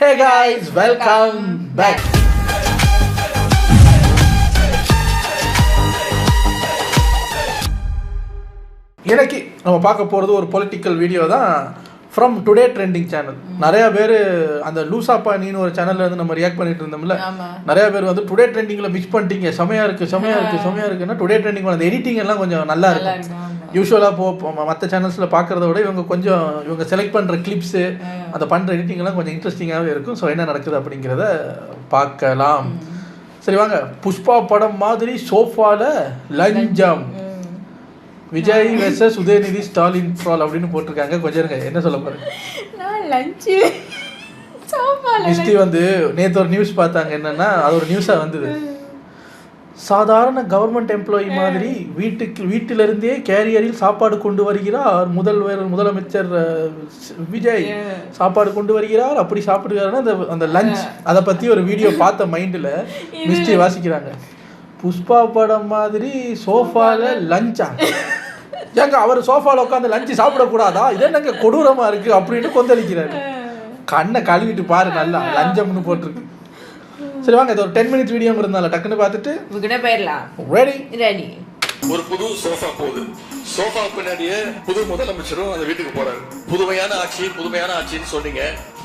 Hey guys, welcome back. இன்னைக்கு நம்ம பார்க்க போகிறது ஒரு பொலிட்டிக்கல் வீடியோ தான் ஃப்ரம் டுடே ட்ரெண்டிங் சேனல். நிறையா பேர் அந்த லூசாப்பா நீன்னு ஒரு சேனலில் இருந்து நம்ம ரியாக்ட் பண்ணிட்டு இருந்தோம்ல, நிறையா பேர் வந்து டுடே ட்ரெண்டிங்கில் மிஸ் பண்ணிட்டீங்க, செமையாக இருக்குன்னா டுடே ட்ரெண்டிங் அந்த எடிட்டிங் எல்லாம் கொஞ்சம் நல்லா இருக்கும். யூஸ்வலாக மற்ற சேனல்ஸில் பார்க்குறத விட இவங்க செலக்ட் பண்ணுற கிளிப்ஸு அந்த பண்ணுற எடிட்டிங் எல்லாம் கொஞ்சம் இன்ட்ரெஸ்டிங்காகவே இருக்கும். ஸோ என்ன நடக்குது அப்படிங்கிறத பார்க்கலாம். சரி வாங்க. புஷ்பா படம் மாதிரி சோஃபாவில் லஞ்சம், விஜய் வெர்சஸ் உதயநிதி ஸ்டாலின் ட்ரால் அப்படின்னு போட்டிருக்காங்க. கொஞ்சம் இருங்க, என்ன சொல்ல போகிறேன். மிஸ்டி வந்து நேற்று ஒரு நியூஸ் பார்த்தாங்க. என்னென்னா அது ஒரு நியூஸாக வந்தது. சாதாரண கவர்மெண்ட் எம்ப்ளாயி மாதிரி வீட்டிலிருந்தே கேரியரில் சாப்பாடு கொண்டு வருகிறார் முதலமைச்சர் விஜய். சாப்பாடு கொண்டு வருகிறார், அப்படி சாப்பிடுகிறாருன்னா அந்த லஞ்ச், அதை பற்றி ஒரு வீடியோ பார்த்த மைண்டில் மிஸ்டி வாசிக்கிறாங்க. புஷ்பா படம் மாதிரி சோஃபாவில் லஞ்சா? ஏங்க அவர் சோஃபாவில் உட்காந்து லஞ்சு சாப்பிடக்கூடாதா? இது என்னங்க கொடூரமாக இருக்குது அப்படின்னு கொந்தளிக்கிறாரு. கண்ணை கழுவிட்டு பாரு, நல்லா லஞ்சம்னு போட்டிருக்கு. சரி வாங்க, இது ஒரு 10 minutes வீடியோங்கிறதுனால டக்குன்னு பார்த்துட்டு போயிடலாம். ரெடி. ஒரு புது சோஃபா போகுது. சோஃபா பின்னாடியே புது முதலமைச்சரும் அந்த வீட்டுக்கு போறாரு. புதுமையான ஆட்சின்னு சொன்னீங்க.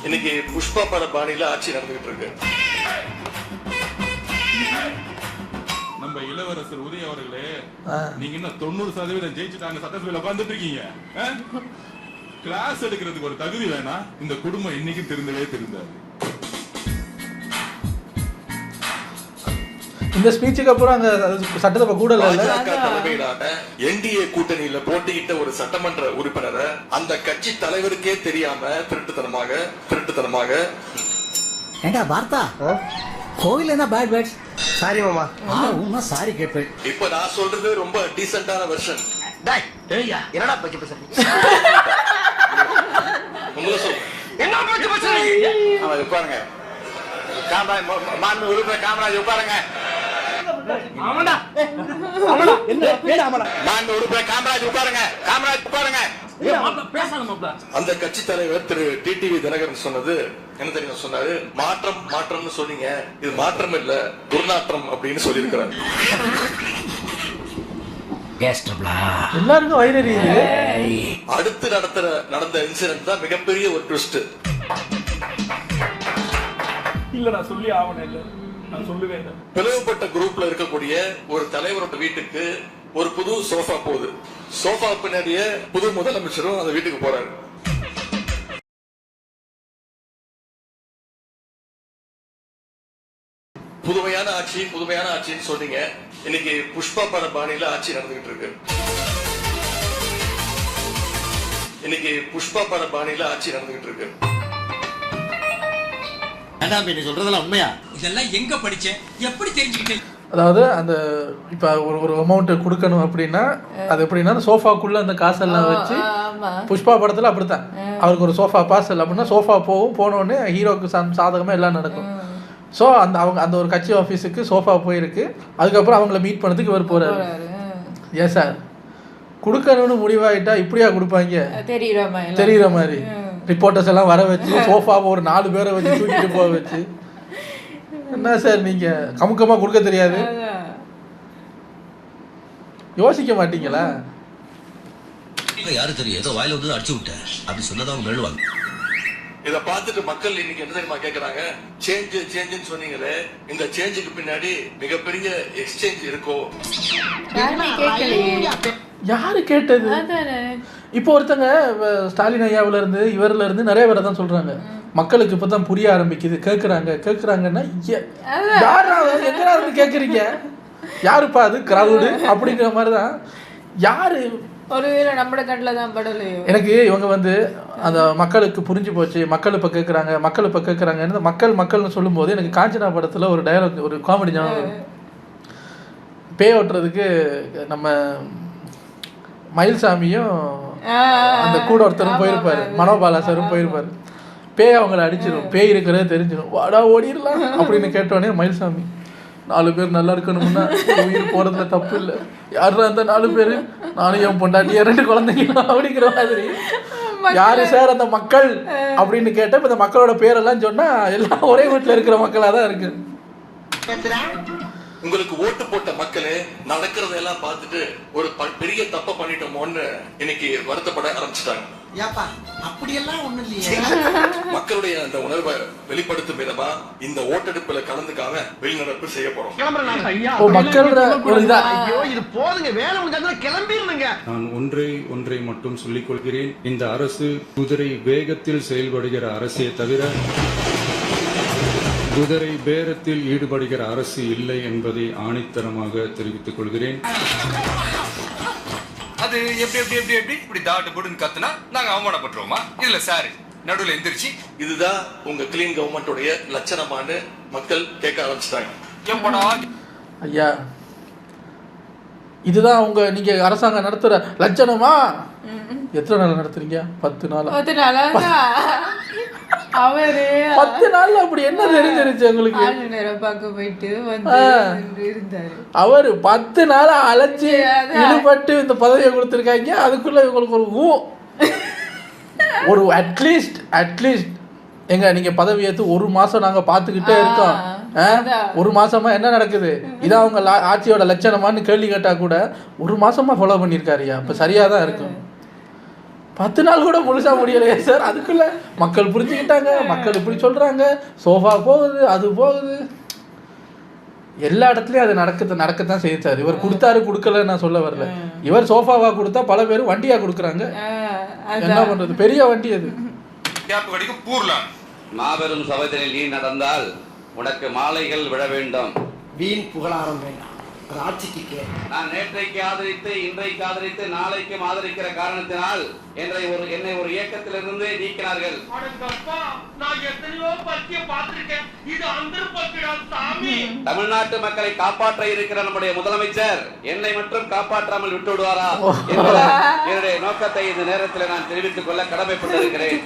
இன்னைக்கு புஷ்பா பட பாணியில ஆட்சி நடந்துகிட்டு இருக்கு. நம்ம இளவரசர் உதய அவர்களே, நீங்க என்ன 90% ஜெயிச்சுட்டாங்க, சட்டசபையில உட்கார்ந்துட்டு இருக்கீங்க. கிளாஸ் எடுக்கிறதுக்கு ஒரு தகுதி வேணா? இந்த குடும்பம் இன்னைக்கு திருந்தாது. இந்த ஸ்பீச்சுக்கு அப்புறம் அங்க சட்டசபை கூட தலைமையிலான என்டிஏ கூட்டணியில போட்டியிட்ட ஒரு சட்டமன்ற உறுப்பினரை அந்த கட்சி தலைவருக்கே தெரியாம திருட்டுத்தனமாக ஏண்டா பார்த்தா கோவில் என்ன பேட் பேட்ஸ் சாரி மாமா. உமா சாரி கேட்பேன். இப்ப நான் சொல்றது ரொம்ப டீசென்ட்டான வெர்ஷன். டேய் ஏய்யா என்னடா பேச்சு பேசுறீங்க? உங்களை சொல்றேன். என்ன பேச்சு பேசுறீங்க? அவன் உட்காருங்க. மாண்பு உறுப்பினர் காமராஜ் உட்காருங்க. ஆமாடா என்ன ஏடா ஆமாடா மாண்பு உறுப்பினர் காமராஜ் உட்காருங்க. அந்த கட்சி தலைவர் திரு டிடிவி தினகரன் சொன்னது என்ன தெரியுமா சொன்னாரு? மாற்றம்னு சொன்னீங்க, இது மாற்றம் இல்ல துர்நாற்றம் அப்படின்னு சொல்லியிருக்கிறார். எல்லாருக்கும் வைரறி. அடுத்து நடந்த இன்சிடென்ட் தான் மிகப்பெரிய ஒரு ட்விஸ்ட். இல்ல நான் சொல்லி ஆவணம் இல்ல, நான் சொல்லுவேன். பிளவுபட்ட குரூப்ல இருக்கக்கூடிய ஒரு தலைவரோட வீட்டுக்கு ஒரு புது சோஃபா போகுது. சோஃபா பின்னாடியே புது முதலமைச்சரும் அந்த வீட்டுக்கு போறாரு. புதுமையான ஆட்சின்னு சொன்னீங்க. இன்னைக்கு புஷ்பா பட பாணியில ஆட்சி நடந்துகிட்டு இருக்கு. சொல்றதெல்லாம் உண்மையா? இதெல்லாம் எங்க படிச்சேன், எப்படி தெரிஞ்சுக்கிட்டேன்? அதாவது அந்த இப்போ ஒரு அமௌண்ட் கொடுக்கணும் அப்படின்னா அது எப்படின்னா சோஃபாக்குள்ள அந்த காசெல்லாம் வச்சு, புஷ்பா படத்தில் அப்படித்தான். அவருக்கு ஒரு சோஃபா பார்சல் அப்படின்னா சோஃபா போனோடனே ஹீரோக்கு சாதகமாக எல்லாம் நடக்கும். ஸோ அந்த ஒரு கட்சி ஆஃபீஸுக்கு சோஃபா போயிருக்கு. அதுக்கப்புறம் அவங்கள மீட் பண்ணதுக்கு இவர் போகிறாரு. ஏன் சார் கொடுக்கணும்னு முடிவாயிட்டா இப்படியா கொடுப்பாங்க? தெரியுற மாதிரி ரிப்போர்ட்டர்ஸ் எல்லாம் வர வச்சு சோஃபாவை ஒரு 4 பேரை வச்சு தூக்கிட்டு போக வச்சு, என்ன சார் நீங்க கமுக்கமா கொடுக்க தெரியாது? யோசிக்க மாட்டீங்களா? யாரு தெரியும், ஏதோ வாயில வந்து அடிச்சு விட்டேன் அப்படி சொன்னதான் அவங்க மேலுவாங்க. இத பார்த்துட்டு மக்கள் இன்னைக்கு என்ன தெரியுமா கேக்குறாங்க? சேஞ்சுன்னு சொன்னீங்களே, இந்த சேஞ்சுக்கு பின்னாடி மிகப்பெரிய எக்ஸ்சேஞ்ச் இருக்கோ? யாரு கேட்டது? இப்போ ஒருத்தங்க ஸ்டாலின் ஐயாவில இருந்து இவர்ல இருந்து நிறைய பேரை தான் சொல்றாங்க, மக்களுக்கு இப்பதான் புரிய ஆரம்பிக்குது, கேட்குறாங்கன்னா எங்கடா இருந்து கேட்குறீங்க? யாருப்பா அது கிரவுடு அப்படிங்கிற மாதிரி தான். யாரு ஒருவேளை நம்ம கண்ணில் தான் படலையோ? எனக்கு இவங்க வந்து அந்த மக்களுக்கு புரிஞ்சு போச்சு, மக்கள் இப்போ கேட்குறாங்கன்னு மக்கள்னு சொல்லும்போது எனக்கு காஞ்சனா படத்தில் ஒரு டயலாக், ஒரு காமெடி ஞாபகம். பேய் ஓட்டுறதுக்கு நம்ம மயில்சாமியும் அந்த கூட ஒருத்தரும் போயிருப்பாரு, மனோபாலா சாரும் போயிருப்பாரு. பேய் அவங்கள அடிச்சிடும், பேய் இருக்கிறதே தெரிஞ்சிடும், வாடா ஓடிடலாம் அப்படின்னு கேட்டோடனே மயில்சாமி 4 பேர் நல்லா இருக்கணும்னா உயிர் போறதுல தப்பு இல்லை, யாரும் அந்த 4 பேர் நானும் என் பொண்டாட்டியா 2 குழந்தைங்க அப்படிங்கிற மாதிரி யாரு சார் அந்த மக்கள் அப்படின்னு கேட்ட இப்ப இந்த மக்களோட பேரெல்லாம் சொன்னா எல்லாம் ஒரே வீட்டுல இருக்கிற மக்களா தான் இருக்கு. உங்களுக்கு ஓட்டு போட்ட மக்களே நடக்கிறதெல்லாம் பார்த்துட்டு ஒரு பெரிய தப்ப பண்ணிட்டோமோன்னு இன்னைக்கு வருத்தப்பட ஆரம்பிச்சுட்டாங்க. அப்படியெல்லாம் ஒண்ணு இல்லையே. மக்களுடைய அந்த உணர்வை வெளிப்படுத்தும் விதமா இந்த ஓட்டெடுப்புல கலந்துக்காம வெளிநடப்பு செய்ய போறோம். இது போதுங்க, வேலை முடிஞ்சா கிளம்பிடுங்க. நான் ஒன்றை மட்டும் சொல்லிக் கொள்கிறேன். இந்த அரசு குதிரை வேகத்தில் செயல்படுகிற அரசே தவிர குதிரை பேரத்தில் ஈடுபடுகிற அரசு இல்லை என்பதை ஆணித்தரமாக தெரிவித்துக் கொள்கிறேன். அது இப்படி தாட்டு போடுன்னு கத்துனா நாங்க அவமானப்பட்டுருவோமா? இதுல சார் நடுவில் எந்திரிச்சு இதுதான் உங்க கிளீன் கவர்மெண்டோடைய லட்சணமானு மக்கள் கேட்க ஆரம்பிச்சிட்டாங்க. எப்படா ஐயா இதுதான் உங்க நீங்க அரசாங்கம் நடத்துற லட்சணமா? எத்தனை நாள் நடத்துறீங்க? 10 நாள். 10 நாளா? அவரு 10 நாள்ல அப்படி என்ன தெரிஞ்சிருச்சு உங்களுக்கு? நேரம் பார்க்க போயிட்டு வந்து இருந்தாரு. அவர் 10 நாள் அலைஞ்சு ஈடுபட்டு இந்த பதவியை கொடுத்துருக்காங்க. அதுக்குள்ள இவங்களுக்கு ஒரு அட்லீஸ்ட் எங்க நீங்க பதவி ஏற்று 1 மாசம் நாங்க பாத்துக்கிட்டே இருக்கோம். 1 மாசமா என்ன நடக்குது, இதான் அவங்க ஆட்சியோட லட்சணமான்னு கேள்வி கேட்டா கூட 1 மாசமா ஃபாலோ பண்ணியிருக்காருயா. அப்ப சரியா தான் இருக்கும். 10 நாள் கூட முழுசா முடியலையே சார். அதுக்குள்ள மக்கள் புரிஞ்சுக்கிட்டாங்க. மக்கள் இப்படி சொல்றாங்க, சோஃபா போகுது, அது போகுது, எல்லா இடத்துலயும் அது நடக்கத்தான் செய்யுது சார். இவர் கொடுத்தாரு கொடுக்கல நான் சொல்ல வரல. இவர் சோஃபாவா கொடுத்தா பல பேர் வண்டியா கொடுக்குறாங்க. என்ன பண்றது, பெரிய வண்டி அது. மாபெரும் சபையில் நீ நடந்தால் உனக்கு மாலைகள் விழ வேண்டும். வீண் புகழாரம் வேண்டாம். ஆட்சிக்கு நான் நேற்றைக்கு ஆதரித்து இன்றைக்கு ஆதரித்து நாளைக்கும் ஆதரிக்கிற காரணத்தினால் என்னை ஒரு இயக்கத்திலிருந்து நீக்கினார்கள். தமிழ்நாட்டு மக்களை காப்பாற்ற இருக்கிற நம்முடைய முதலமைச்சர் என்னை மட்டும் காப்பாற்றாமல் விட்டு விடுவாரா என்னுடைய நோக்கத்தை இந்த நேரத்தில் நான் தெரிவித்துக் கொள்ள கடமைப்பட்டிருக்கிறேன்.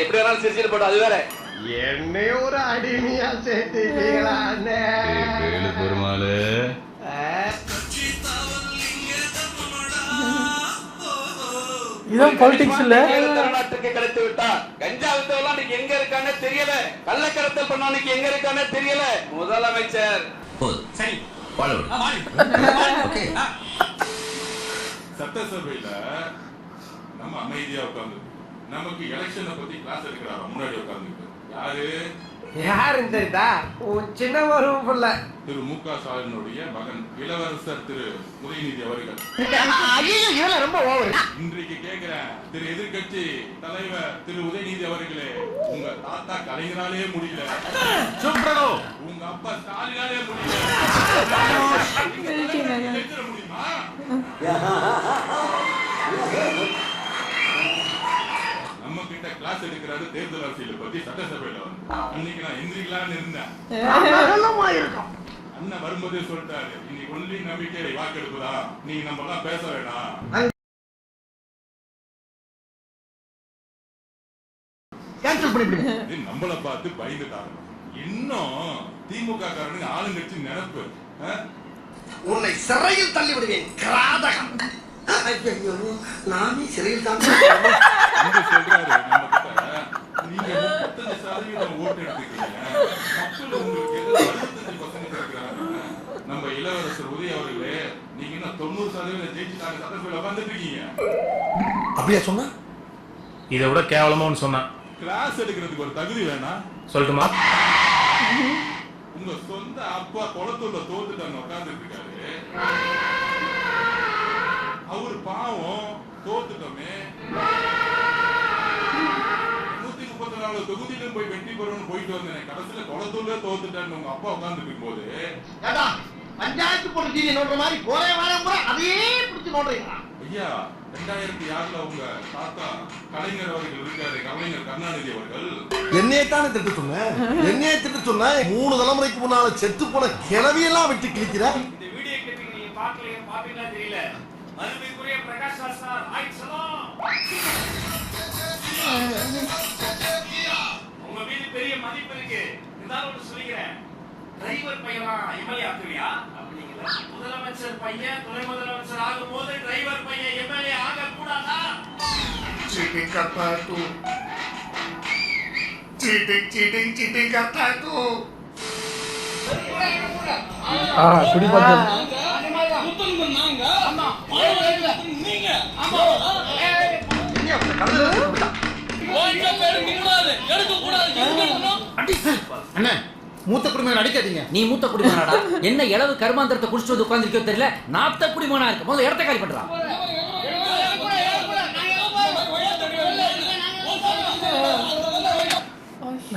எப்படி வேணாலும் சிரிச்சிட்டு போட்டு அது வேற. என்னை ஒரு அடிமையா சேர்த்தீங்களா? இதான் பாலிடிக்ஸ் இல்ல. தமிழ்நாட்டுக்கு கிடைத்து விட்டா கஞ்சா வித்தவெல்லாம் எங்க இருக்கானே தெரியல, கள்ளக்கடத்தல் பண்ணவனுக்கு எங்க இருக்கானே தெரியல. முதலமைச்சர் சட்டசபையில நம்ம அமைதியா உட்கார்ந்து நமக்கு எலெக்ஷனை பத்தி கிளாஸ் எடுக்கிறாரா முன்னாடி உட்கார்ந்து யாருன்னு தெரியுதா? சின்ன ஒரு திரு மு க ஸ்டாலினுடைய மகன் இளவரசர் திரு உதயநிதி அவர்கள். ரொம்ப ஓவர். இன்றைக்கு கேட்கிறேன், திரு எதிர்கட்சி தலைவர் திரு உதயநிதி அவர்களே, உங்க தாத்தா கலைஞராலே முடியல, உங்க அப்பா ஸ்டாலினாலே முடியல, முடியுமா? நம்ம கிட்ட கிளாஸ் எடுக்கிறாரு தேர்தல் அரசியல் பத்தி சட்டசபையில வந்து. அன்னைக்கு நான் எந்திரிக்கலான்னு இருந்தேன். அண்ணன் வரும்போதே சொல்லிட்டாரு, இன்னைக்கு ஒன்லி நம்பிக்கை வாக்கெடுப்புதா, நீங்க நம்ம எல்லாம் பேச வேணாம். நம்மள பார்த்து பயந்துட்டாங்க. இன்னும் திமுக காரனுக்கு ஆளுங்கட்சி நினைப்பு, உன்னை சிறையில் தள்ளி விடுவேன் கிராதகம். நானே சிறையில் தான் சொல்றாரு நம்ம கிட்ட. நீங்க 35% ஓட்டு எடுத்துக்கீங்க, மக்கள் உங்களுக்கு 65% இருக்கிறாங்க. நம்ம இளவரசர் உதய அவர்களே, நீங்க என்ன 90% ஜெயிச்சுட்டாங்க, சட்டசபையில உட்கார்ந்துட்டு இருக்கீங்க. அப்படியா சொன்னா? இதை விட கேவலமா ஒன்று சொன்னா, கிளாஸ் எடுக்கிறதுக்கு ஒரு தகுதி வேணா சொல்லட்டுமா? உங்க சொந்த அப்பா குளத்தூர்ல தோத்துட்டாங்க உட்கார்ந்துட்டு இருக்காரு. அவரு பாவம் தோத்துட்டோமே, 134 தொகுதியிலும் போய் வெற்றி பெறணும்னு போயிட்டு வந்தேன். கடைசியில குளத்தூர்ல தோத்துட்டான்னு உங்க அப்பா உட்கார்ந்துட்டு இருக்கும்போது பஞ்சாயத்து போட்டு டிவி நோடுற மாதிரி ஒரே வாரம் பூரா அதையே பிடிச்சு நோடுறீங்களா? ஐயா, 2006ல உங்க தாத்தா கலைஞர் அவர்கள் இருக்காரு, கலைஞர் கருணாநிதி அவர்கள். என்னையத்தானே திட்டு சொன்னேன். என்னையே திட்டு சொன்ன 3 தலைமுறைக்கு முன்னால செத்து போன கிளவியெல்லாம் விட்டு கிழிக்கிற. இந்த வீடியோ கிளிப்பிங் நீங்க பாப்பீங்களா தெரியல. மறுபடிக்குரிய பிரகாஷ் ராஜ் சார் ஆயிடுச்சலாம். உங்க மீது பெரிய மதிப்பு இருக்கு. இருந்தாலும் ஒன்று சொல்லிக்கிறேன், டிரைவர் பையனா எம்எல்ஏ ஆக்குவியா? அப்படிங்களா? முதலமைச்சர் பையன் துணை முதலமைச்சர் ஆகும்போது டிரைவர் பையன் எம்எல்ஏ ஆகக்கூடாதா? चीटिंग करता है तू, चीटिंग करता है तू. குடிமக்கள் அண்ணா மூத்த குடிமகன் அடிக்காதீங்க. நீ மூத்த குடிமகனாடா? என்ன இளவு கருமாந்திரத்தை குடிச்சிட்டு வந்து உட்கார்ந்திருக்கோ தெரியல. நாத்த குடிமகனா இருக்கு. முதல்ல இடத்த காலி பண்றா.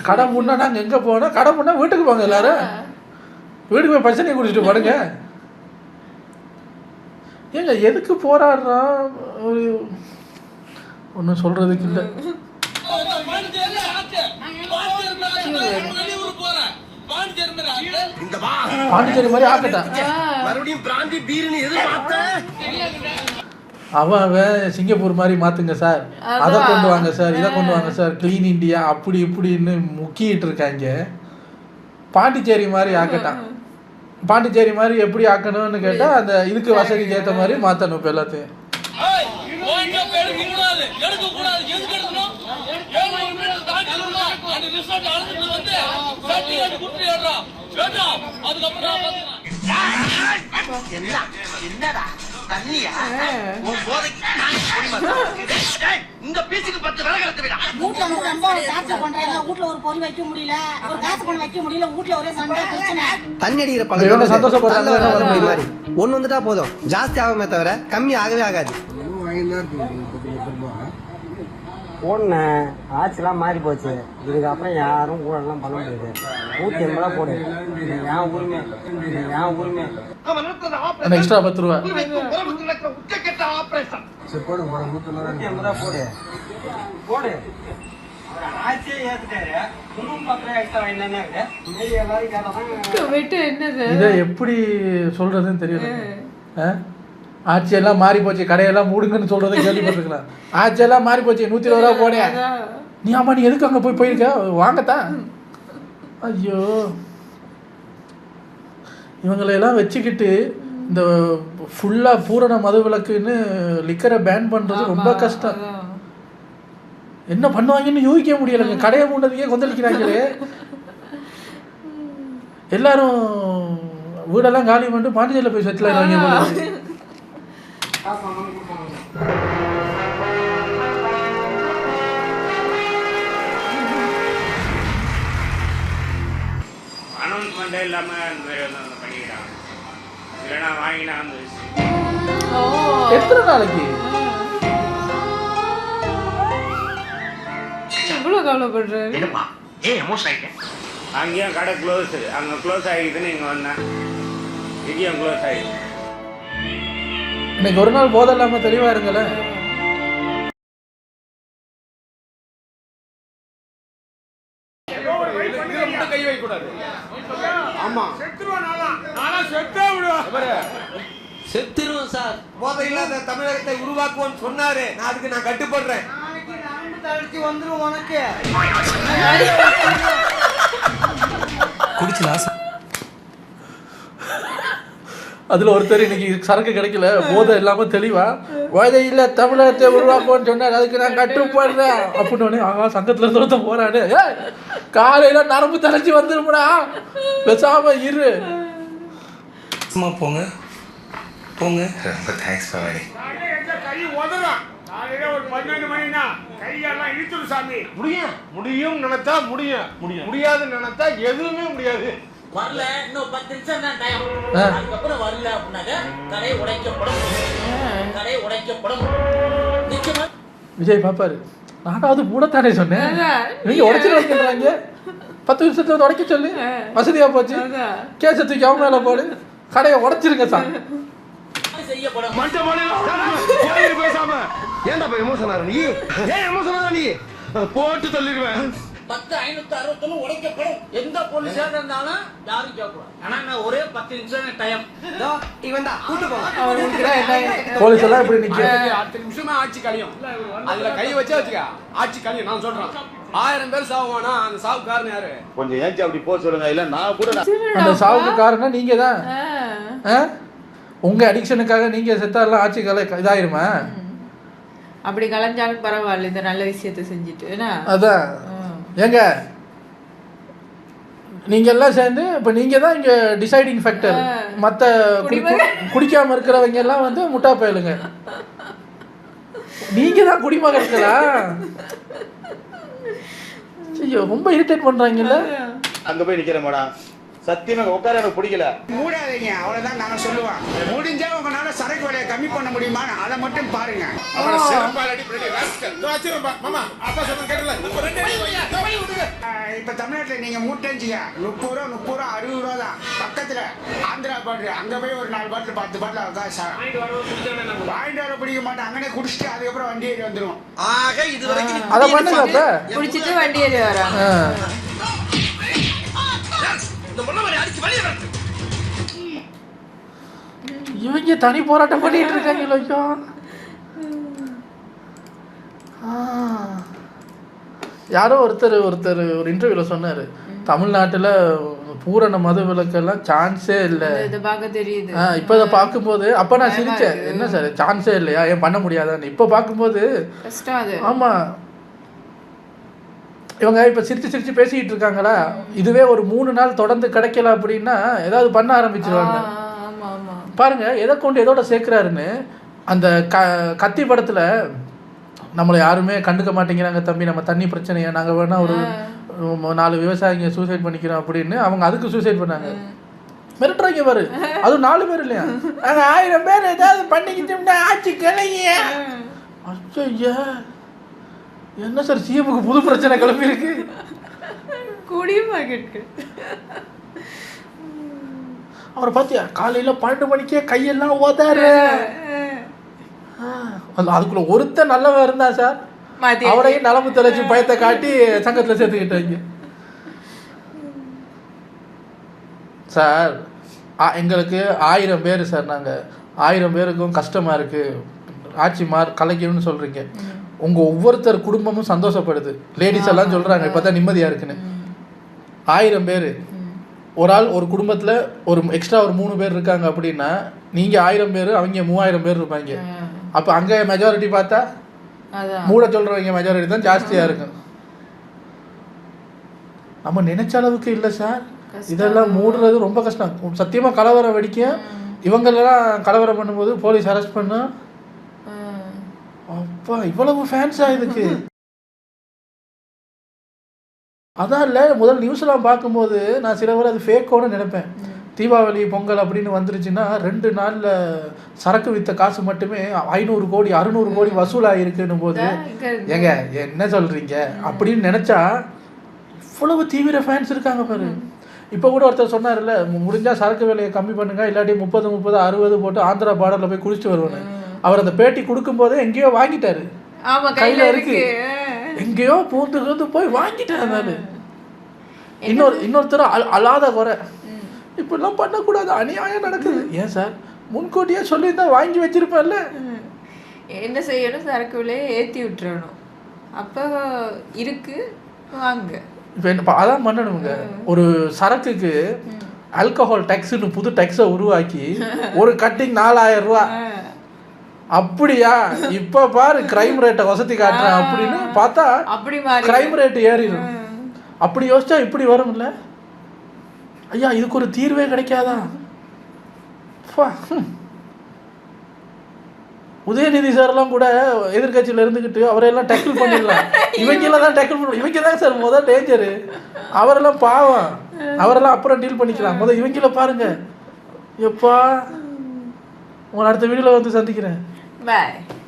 கடை முன்னா நாங்கள் எங்கே போனோம்? கடை முன்னா வீட்டுக்கு போங்க எல்லாரும். வீட்டுக்கு போய் பிரச்சனையை குடிச்சிட்டு போடுங்க. ஏங்க எதுக்கு போராடுறான்? ஒரு ஒன்றும் சொல்கிறதுக்கு இல்லை. பாண்டிச்சேரி மாதிரி ஆக்கட்டான். மறுபடியும் பிராந்தி பீர்னு எதிர்பார்த்த அவன் சிங்கப்பூர் மாதிரி மாற்றுங்க சார், அதை கொண்டு வாங்க சார், இதை கொண்டு வாங்க சார், க்ளீன் இண்டியா அப்படி இப்படின்னு முக்கிட்டு இருக்காங்க. பாண்டிச்சேரி மாதிரி ஆக்கட்டான். பாண்டிச்சேரி மாதிரி எப்படி ஆக்கணும்னு கேட்டால் அந்த இதுக்கு வசதிக்கு ஏற்ற மாதிரி மாற்றணும் இப்போ எல்லாத்தையும். தண்ணி அடிக்கிற பழக்கம் சந்தோஷப்படுறாங்க. ஒண்ணு வந்துட்டா போதும், ஜாஸ்தி ஆகுமே தவிர கம்மி ஆகவே ஆகாது. போன ஆட்சிலாம் மாறி போச்சு. இதுக்கப்புறம் யாரும் ஊழலாம் பண்ண முடியாது. 180 போடு. ஏன் உரிமை, ஏன் உரிமை. எக்ஸ்ட்ரா 10 ரூபா சரி போடு, 180 போடு போடு. ஆட்சியே ஏத்துட்டாரு. இன்னும் 10 ரூபா எக்ஸ்ட்ரா என்னன்னு எல்லாரும் கேட்டாதான் இதை எப்படி சொல்றதுன்னு தெரியல. ஆட்சியெல்லாம் மாறி போச்சு, கடையெல்லாம் மூடுங்கன்னு சொல்றதை கேள்விப்பட்டிருக்கலாம். ஆட்சியெல்லாம் மாறி போச்சு, 120 ரூபா போட. நீ ஆமா, நீ எதுக்கு அங்கே போயிருக்க? வாங்கத்தான். ஐயோ, இவங்களையெல்லாம் வச்சுக்கிட்டு இந்த ஃபுல்லாக பூரண மது விலக்குன்னு லிக்கரை பேன் பண்ணுறது ரொம்ப கஷ்டம். என்ன பண்ணுவாங்கன்னு யூகிக்க முடியலைங்க. கடையை மூண்டதுக்கே கொந்தளிக்கிறாங்களே. எல்லாரும் வீடெல்லாம் காலி பண்ணிட்டு பாண்டிச்சேரியில் போய் செட்டில் ஆயிடுவாங்க. அனௌன்ஸ்மெண்ட்டே இல்லாமல் பண்ணிக்கிறாங்க. இல்லைன்னா வாங்கினா எத்தனை நாளைக்கு எவ்வளோ கவலைப்படுறாரு? அங்கேயும் கடை க்ளோஸ், அங்கே க்ளோஸ் ஆகிடுதுன்னு இங்கே வந்தேன். இங்கேயும் க்ளோஸ் ஆகிடுது. இன்னைக்கு ஒரு நாள் போதை இல்லாமல் தெளிவாக இருங்கள. கை வைக்க கூடாது. ஆமா செத்துருவோம் சார். போதை இல்லாத தமிழகத்தை உருவாக்குவோன்னு சொன்னாரு. நான் அதுக்கு நான் கட்டுப்படுறேன். வந்துரும் உனக்கு அதில் ஒருத்தர் இன்னைக்கு சரக்கு கிடைக்கல, போதை இல்லாமல் தெளிவா போதை இல்லை தமிழகத்தை உருவாக்குவோன்னு சொன்னார், அதுக்கு நான் கட்டுப்படுறேன் அப்படின்னு. ஆகா, சங்கத்தில் தோத்த போறாரு. காலையில நரம்பு தலைச்சி வந்துருமுடா, பேசாம இரு. போங்க போங்க. ரொம்ப தேங்க்ஸ் பாவாடி. கை உதறான். காலையில ஒரு 12 மணினா கையெல்லாம் இழுத்துடும் சாமி. முடியும் நினைத்தா முடியும், முடியாதுன்னு நினைத்தா எதுவுமே முடியாது. வரல, இன்னும் 10 நிமிஷம் தான் டைம். அதுக்கப்புறம் வரல அப்படின்னாக்க கடை உடைக்கப்படும். கடை உடைக்கப்படும். நிச்சயமா விஜய் பாப்பாரு. நானாவது மூடத்தானே சொன்னேன், நீங்க உடைச்சிருவாங்க. 10 நிமிஷத்துல உடைக்க சொல்லு, வசதியா போச்சு. கேச தூக்கி அவங்க மேல போடு, கடையை உடைச்சிருங்க சார். செய்யப்படும். பேசாம ஏன்டா போய் எமோஷன் ஆற? நீ ஏன் எமோஷன் ஆற? நீ போட்டு தள்ளிடுவேன். 10,561 உடைக்கப்படும். எந்த போலீஸா இருந்தாலும் யாரும் கேட்கக்கூடாது. ஆனா நான் ஒரே 10 நிமிஷம் டைம். இவன் தான் கூட்டு போவான். போலீஸ் எல்லாம் இப்படி நிக்க. 10 நிமிஷமா ஆட்சி கழியும். அதுல கை வச்சா வச்சுக்க, ஆட்சி கழியும். நான் சொல்றேன். 1000 பேர் சாவுவானா அந்த சாவு காரணம் யாரு? கொஞ்சம் ஏஞ்சி அப்படி போக சொல்லுங்க. இல்ல நான் கூட அந்த சாவுக்கு காரணம் நீங்க தான். உங்க அடிக்ஷனுக்காக நீங்க செத்தாலாம் ஆட்சி இதாயிருமா? அப்படி கலைஞ்சாலும் பரவாயில்ல, இந்த நல்ல விஷயத்தை செஞ்சுட்டு. அதான் ஏங்க நீங்க எல்லாம் சேர்ந்து இப்போ நீங்க தான் இங்க டிசைடிங் ஃபேக்டர். மற்ற குடிக்காம இருக்கிறவங்க எல்லாம் வந்து முட்டா பயலுங்க. நீங்க தான் குடிமகன்களா? ஐயோ ரொம்ப இரிட்டேட் பண்றாங்கல்ல. அங்க போய் நிக்கிறேன் மேடம். சத்தியமா உட்கார எனக்கு பிடிக்கல. மூடாதீங்க, அவ்வளவுதான் நாங்க சொல்லுவோம். முடிஞ்சா உங்களால சரக்கு விலையை கம்மி பண்ண முடியுமா அதை மட்டும் பாருங்க. இப்ப தமிழ்நாட்டுல நீங்க மூட்டஞ்சிங்க 30 ரூபா 60 ரூபா தான். பக்கத்துல ஆந்திரா பாட்டு அங்க போய் ஒரு 4 பாட்டில் 10 பாட்டில் அவகாசம் வாங்கிட்டு வர பிடிக்க மாட்டேன். அங்கனே குடிச்சிட்டு அதுக்கப்புறம் வண்டி ஏறி வந்துடும். ஆக இது வரைக்கும் அதை பண்ணுங்க. குடிச்சிட்டு வண்டி ஏறி வராங்க. இவங்க தனி போராட்டம் பண்ணிட்டு இருக்காங்க. யாரோ ஒருத்தர் ஒரு இன்டர்வியூல சொன்னாரு, தமிழ்நாட்டுல பூரண மத விலக்கெல்லாம் சான்ஸே இல்லை. இப்போ இதை பார்க்கும்போது அப்போ நான் சிரிச்சேன், என்ன சார் சான்ஸே இல்லையா, ஏன் பண்ண முடியாதான்னு. இப்போ பார்க்கும்போது ஆமா இவங்க இப்போ சிரிச்சு பேசிக்கிட்டு இருக்காங்களா, இதுவே ஒரு 3 நாள் தொடர்ந்து கிடைக்கல அப்படின்னா ஏதாவது பண்ண ஆரம்பிச்சிருவாங்க. பாருங்க எதை கொண்டு எதோட சேர்க்குறாருன்னு. அந்த கத்தி படத்தில் நம்மளை யாருமே கண்டுக்க மாட்டேங்கிறாங்க தம்பி, நம்ம தண்ணி பிரச்சனையை நாங்கள் வேணா ஒரு 4 விவசாயிங்க சூசைட் பண்ணிக்கிறோம் அப்படின்னு அவங்க அதுக்கு சூசைட் பண்ணாங்க. மிரட்டுறாங்க பாரு, அதுவும் 4 பேர் இல்லையா, நாங்கள் 1000 பேர் ஏதாவது பண்ணிக்கிட்டோம்னா ஆட்சி கிளைய. ஐயா என்ன சார் சிஎம்முக்கு புது பிரச்சனை கிளம்பி இருக்கு. அவரை பார்த்தியா காலையில் 12 மணிக்கே கையெல்லாம் ஓதாரு. அதுக்குள்ள ஒருத்தர் நல்லவன் இருந்தா சார், அவரையும் நலம்பு தொலைச்சி பயத்தை காட்டி சங்கத்தில் சேர்த்துக்கிட்டாங்க. சார் எங்களுக்கு 1000 பேர் சார், நாங்கள் 1000 பேருக்கும் கஷ்டமாக இருக்குது, ஆட்சி கலைக்கணும்னு சொல்கிறீங்க. உங்கள் ஒவ்வொருத்தர் குடும்பமும் சந்தோஷப்படுது, லேடிஸ் எல்லாம் சொல்கிறாங்க இப்போ தான் நிம்மதியாக இருக்குன்னு. 1000 பேர் ஒரு ஆள் ஒரு குடும்பத்தில் ஒரு எக்ஸ்ட்ரா ஒரு 3 பேர் இருக்காங்க அப்படின்னா நீங்கள் 1000 பேர், அவங்க 3000 பேர் இருப்பாங்க. அப்போ அங்கே மெஜாரிட்டி பார்த்தா மூட சொல்கிறவங்க மெஜாரிட்டி தான் ஜாஸ்தியாக இருக்கும். நம்ம நினைச்ச அளவுக்கு இல்லை சார், இதெல்லாம் மூடுறது ரொம்ப கஷ்டம். சத்தியமாக கலவரம் வெடிக்கும். இவங்களெல்லாம் கலவரம் பண்ணும்போது போலீஸ் அரெஸ்ட் பண்ணா அப்பா இவ்வளவு ஃபேன்ஸா இதுக்கு. அதான் இல்லை முதல் நியூஸ்லாம் பார்க்கும்போது நான் சில பேர் அது ஃபேக்கோன்னு நினைப்பேன். தீபாவளி பொங்கல் அப்படின்னு வந்துருச்சுன்னா 2 நாளில் சரக்கு வித்த காசு மட்டுமே 500 கோடி 600 கோடி வசூலாகிருக்குன்னும் போது ஏங்க என்ன சொல்கிறீங்க அப்படின்னு நினச்சா இவ்வளவு தீவிர ஃபேன்ஸ் இருக்காங்க பாரு. இப்போ கூட ஒருத்தர் சொன்னார்ல, முடிஞ்சால் சரக்கு விலையை கம்மி பண்ணுங்க, இல்லாட்டி 30 60 போட்டு ஆந்திரா பார்டரில் போய் குளிச்சுட்டு வருவேன்னு. அவர் அந்த பேட்டி கொடுக்கும் போதே எங்கேயோ வாங்கிட்டாரு, கையில் இருக்கு, எங்கேயோ பூந்து போய் வாங்கிட்டாரு. இன்னொருத்தர் அல்லாத குறை, இப்படிலாம் பண்ணக்கூடாது, அநியாயம் நடக்குது. ஏன் சார் முன்கூட்டியே சொல்லியிருந்தா வாங்கி வச்சிருப்பேன்ல. என்ன செய்யணும், சரக்கு விலையை ஏற்றி விட்டுறணும், அப்போ இருக்கு வாங்க. இப்போ என்ன அதான் பண்ணணுங்க. ஒரு சரக்குக்கு ஆல்கஹால் டேக்ஸ்னு புது டேக்ஸை உருவாக்கி ஒரு கட்டிங் 4000 ரூபா. அப்படியா இப்போ பாரு கிரைம் ரேட்டை வசதி காட்டுறேன் அப்படின்னு பார்த்தா கிரைம் ரேட்டு ஏறிடும். அப்படி யோசிச்சா இப்படி வரும்ல. ஐயா இதுக்கு ஒரு தீர்வே கிடைக்காதா? உதயநிதி சார்லாம் கூட எதிர்கட்சியில் இருந்துக்கிட்டு அவரையெல்லாம் டேக்கிள் பண்ணிடலாம். இவங்கெல்லாம் தான் டேக்கிள் பண்ண, இவங்க தான் சார் முதல் டேஞ்சரு. அவரெல்லாம் பாவம், அவரெல்லாம் அப்புறம் டீல் பண்ணிக்கலாம். முதல் இவங்கள பாருங்க. எப்பா உங்களை அடுத்த வீடியோவில் வந்து சந்திக்கிறேன். Bye.